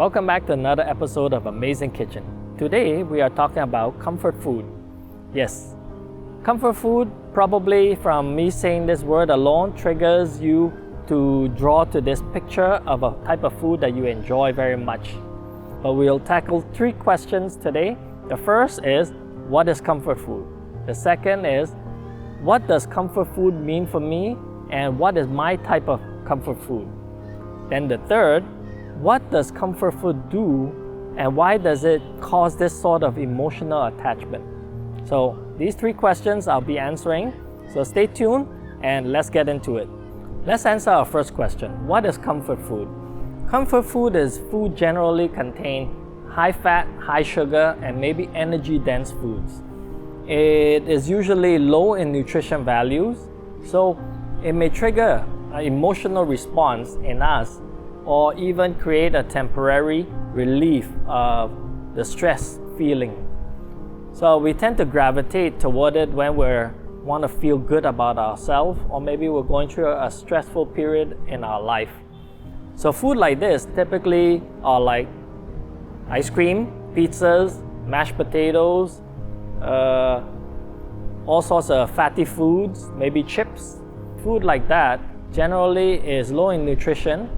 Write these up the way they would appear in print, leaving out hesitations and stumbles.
Welcome back to another episode of Amazing Kitchen. Today we are talking about comfort food. Yes, comfort food, probably from me saying this word alone, triggers you to draw to this picture of a type of food that you enjoy very much. But we'll tackle 3 questions today. The first is, what is comfort food? The second is, what does comfort food mean for me and what is my type of comfort food? Then the third, what does comfort food do and why does it cause this sort of emotional attachment? So these 3 questions I'll be answering. So stay tuned and let's get into it. Let's answer our first question. What is comfort food? Comfort food is food generally contain high fat, high sugar, and maybe energy dense foods. It is usually low in nutrition values, so it may trigger an emotional response in us or even create a temporary relief of the stress feeling. So we tend to gravitate toward it when we want to feel good about ourselves, or maybe we're going through a stressful period in our life. So food like this typically are like ice cream, pizzas, mashed potatoes, all sorts of fatty foods, maybe chips. Food like that generally is low in nutrition,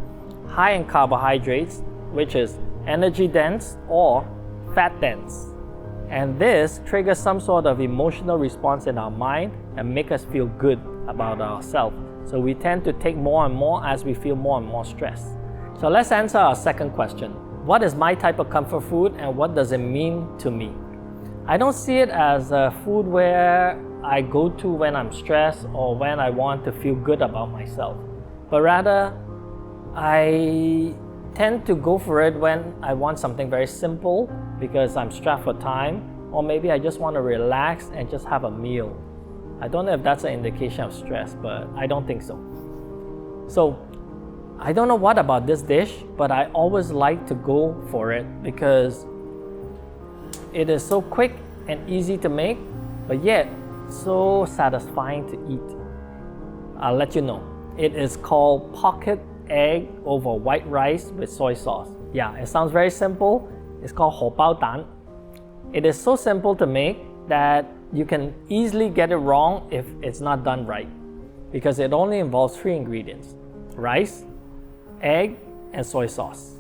high in carbohydrates, which is energy dense or fat dense. And this triggers some sort of emotional response in our mind and make us feel good about ourselves. So we tend to take more and more as we feel more and more stress. So let's answer our second question. What is my type of comfort food and what does it mean to me? I don't see it as a food where I go to when I'm stressed or when I want to feel good about myself. But rather, I tend to go for it when I want something very simple because I'm strapped for time, or maybe I just want to relax and just have a meal. I don't know if that's an indication of stress, but I don't think so. So, I don't know what about this dish, but I always like to go for it because it is so quick and easy to make, but yet so satisfying to eat. I'll let you know. It is called pocket egg over white rice with soy sauce. Yeah, it sounds very simple. It's called 荷包蛋. It is so simple to make that you can easily get it wrong if it's not done right, because it only involves 3 ingredients: rice, egg, and soy sauce.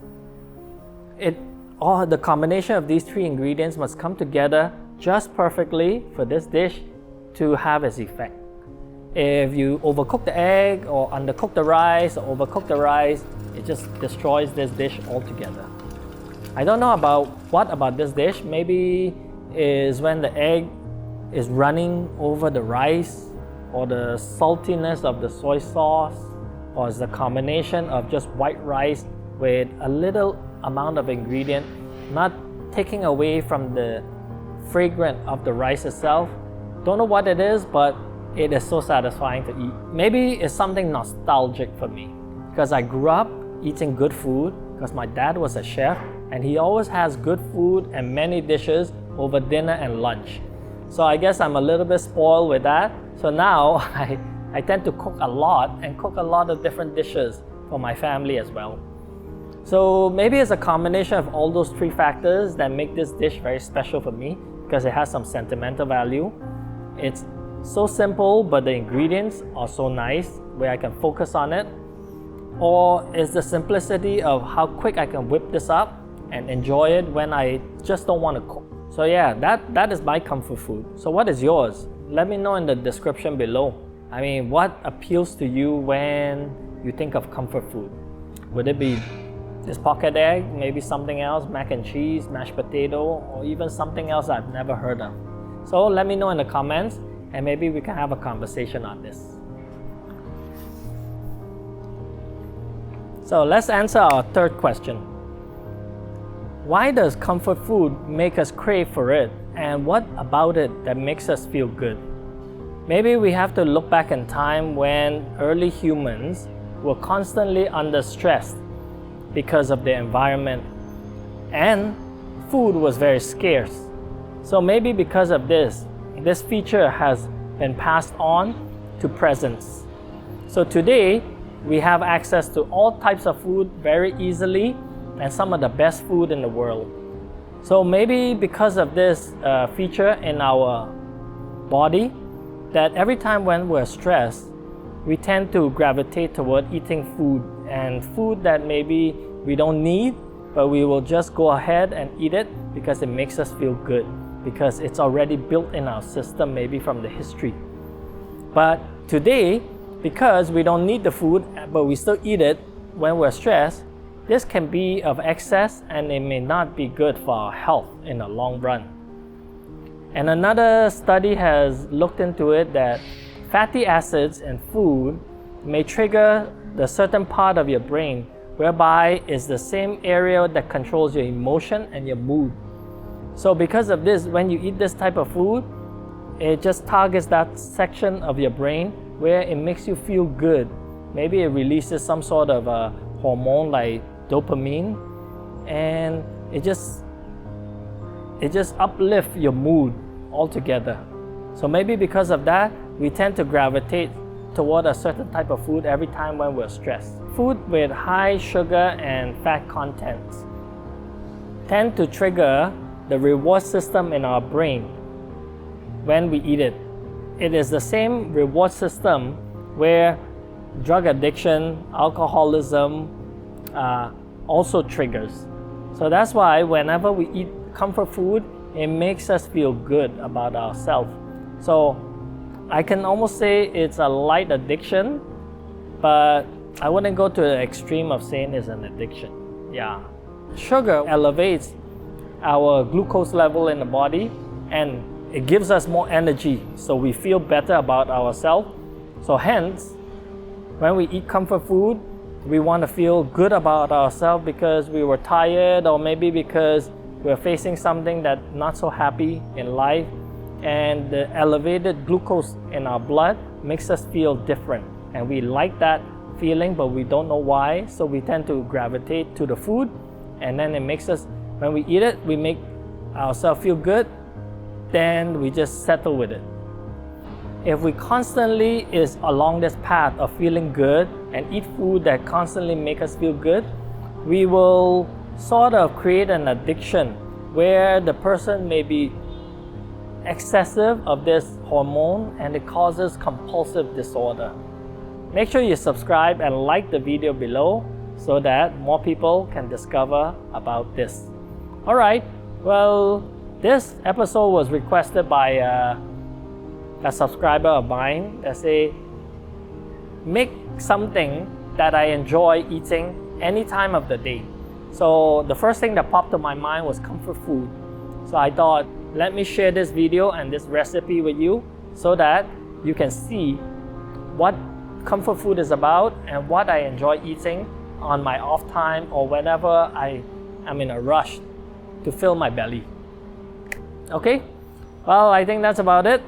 The combination of these 3 ingredients must come together just perfectly for this dish to have its effect. If you overcook the egg or undercook the rice or overcook the rice, it just destroys this dish altogether. I don't know what about this dish. Maybe is when the egg is running over the rice, or the saltiness of the soy sauce, or is the combination of just white rice with a little amount of ingredient, not taking away from the fragrance of the rice itself. Don't know what it is, but it is so satisfying to eat. Maybe it's something nostalgic for me because I grew up eating good food because my dad was a chef and he always has good food and many dishes over dinner and lunch. So I guess I'm a little bit spoiled with that. So now I tend to cook a lot and cook a lot of different dishes for my family as well. So maybe it's a combination of all those 3 factors that make this dish very special for me because it has some sentimental value. It's so simple, but the ingredients are so nice where I can focus on it. Or it's the simplicity of how quick I can whip this up and enjoy it when I just don't want to cook. So yeah, that is my comfort food. So what is yours? Let me know in the description below. I mean, what appeals to you when you think of comfort food? Would it be this pocket egg, maybe something else, mac and cheese, mashed potato, or even something else I've never heard of? So let me know in the comments and maybe we can have a conversation on this. So let's answer our third question. Why does comfort food make us crave for it, and what about it that makes us feel good? Maybe we have to look back in time when early humans were constantly under stress because of the environment and food was very scarce. So maybe because of this feature has been passed on to presents. So today we have access to all types of food very easily and some of the best food in the world. So maybe because of this feature in our body, that every time when we're stressed, we tend to gravitate toward eating food, and food that maybe we don't need, but we will just go ahead and eat it because it makes us feel good, because it's already built in our system, maybe from the history. But today, because we don't need the food, but we still eat it when we're stressed, this can be of excess and it may not be good for our health in the long run. And another study has looked into it that fatty acids in food may trigger the certain part of your brain, whereby it's the same area that controls your emotion and your mood. So because of this, when you eat this type of food, it just targets that section of your brain where it makes you feel good. Maybe it releases some sort of a hormone like dopamine, and it just uplifts your mood altogether. So maybe because of that, we tend to gravitate toward a certain type of food every time when we're stressed. Food with high sugar and fat contents tend to trigger the reward system in our brain when we eat it. It is the same reward system where drug addiction, alcoholism also triggers. So that's why whenever we eat comfort food, it makes us feel good about ourselves. So I can almost say it's a light addiction, but I wouldn't go to the extreme of saying it's an addiction. Yeah. Sugar elevates our glucose level in the body, and it gives us more energy, so we feel better about ourselves. So hence, when we eat comfort food, we want to feel good about ourselves because we were tired, or maybe because we're facing something that's not so happy in life, and the elevated glucose in our blood makes us feel different, and we like that feeling, but we don't know why, so we tend to gravitate to the food, and then it makes us, when we eat it, we make ourselves feel good, then we just settle with it. If we constantly is along this path of feeling good and eat food that constantly make us feel good, we will sort of create an addiction where the person may be excessive of this hormone, and it causes compulsive disorder. Make sure you subscribe and like the video below so that more people can discover about this. Alright, well, this episode was requested by a subscriber of mine that say, make something that I enjoy eating any time of the day. So the first thing that popped to my mind was comfort food. So I thought, let me share this video and this recipe with you so that you can see what comfort food is about and what I enjoy eating on my off time or whenever I am in a rush to fill my belly. Okay, well, I think that's about it.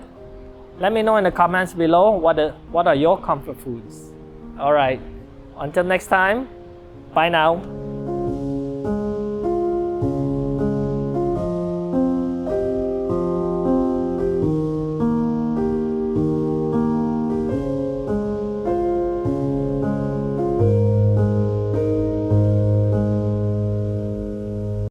Let me know in the comments below what are your comfort foods. All right, until next time, bye now.